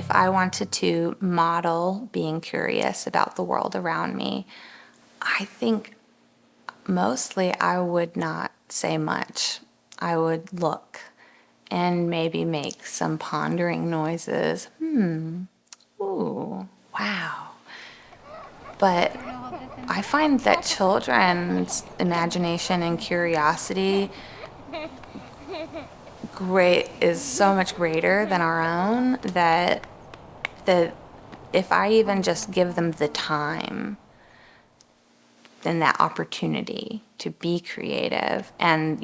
if I wanted to model being curious about the world around me, I think mostly I would not say much. I would look and maybe make some pondering noises. Ooh, wow. But I find that children's imagination and curiosity is so much greater than our own that if I even just give them the time, then that opportunity to be creative and,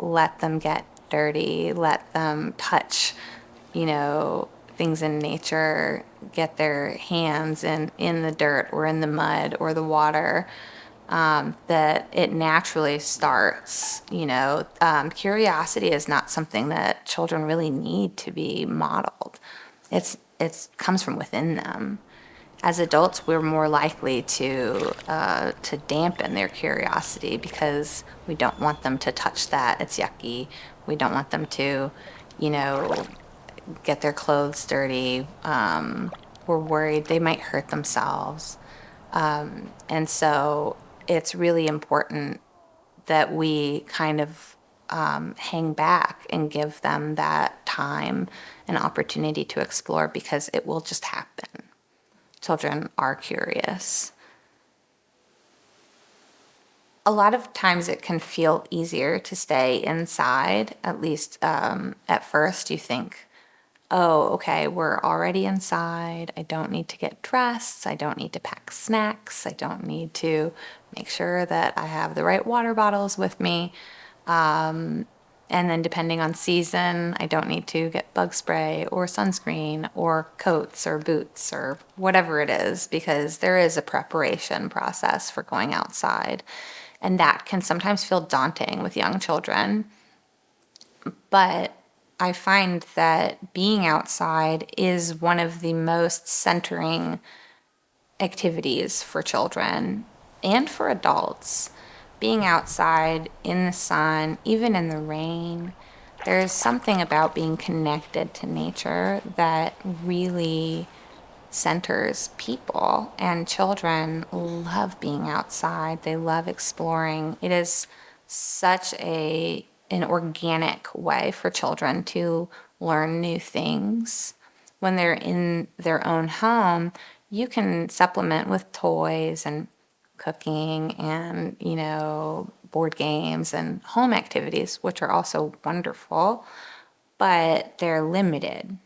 let them get dirty, let them touch, things in nature, get their hands in the dirt or in the mud or the water, that it naturally starts. Curiosity is not something that children really need to be modeled. It comes from within them. As adults, we're more likely to dampen their curiosity because we don't want them to touch that. It's yucky. We don't want them to, get their clothes dirty. We're worried they might hurt themselves. And so it's really important that we kind of hang back and give them that time and opportunity to explore because it will just happen. Children are curious. A lot of times it can feel easier to stay inside, at least at first you think, oh, okay, we're already inside. I don't need to get dressed. I don't need to pack snacks. I don't need to make sure that I have the right water bottles with me. And then depending on season, I don't need to get bug spray or sunscreen or coats or boots or whatever it is, because there is a preparation process for going outside. And that can sometimes feel daunting with young children. But I find that being outside is one of the most centering activities for children and for adults. Being outside in the sun, even in the rain, there's something about being connected to nature that really centers people. And children love being outside. They love exploring. It is such an organic way for children to learn new things. When they're in their own home, you can supplement with toys and cooking and, board games and home activities, which are also wonderful, but they're limited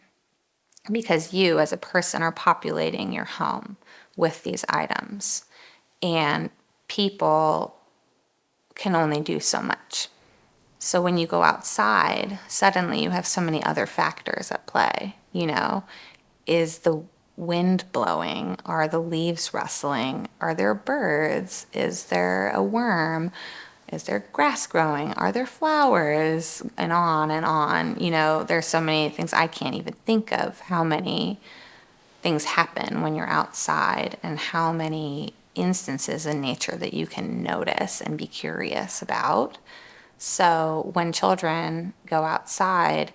because you as a person are populating your home with these items, and people can only do so much. So when you go outside, suddenly you have so many other factors at play. Is the wind blowing? Are the leaves rustling? Are there birds? Is there a worm? Is there grass growing? Are there flowers? And on and on. There's so many things I can't even think of how many things happen when you're outside and how many instances in nature that you can notice and be curious about. So when children go outside,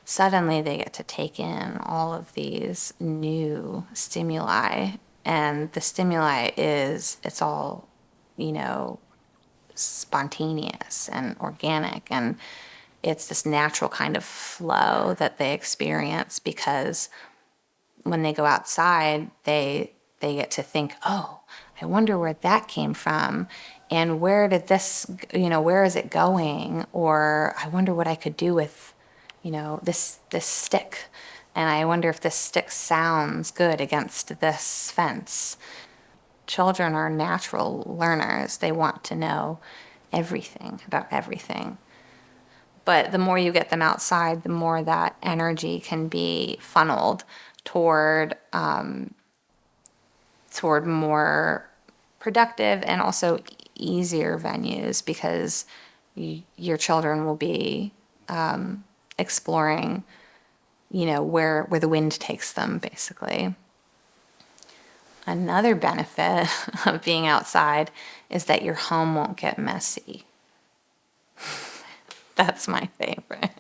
suddenly they get to take in all of these new stimuli. And the stimuli it's all, spontaneous and organic. And it's this natural kind of flow that they experience because when they go outside, they get to think, oh, I wonder where that came from. And where did this, where is it going? Or I wonder what I could do with, this stick. And I wonder if this stick sounds good against this fence. Children are natural learners. They want to know everything about everything. But the more you get them outside, the more that energy can be funneled toward more productive and also easier venues, because your children will be exploring, where the wind takes them, basically. Another benefit of being outside is that your home won't get messy. That's my favorite.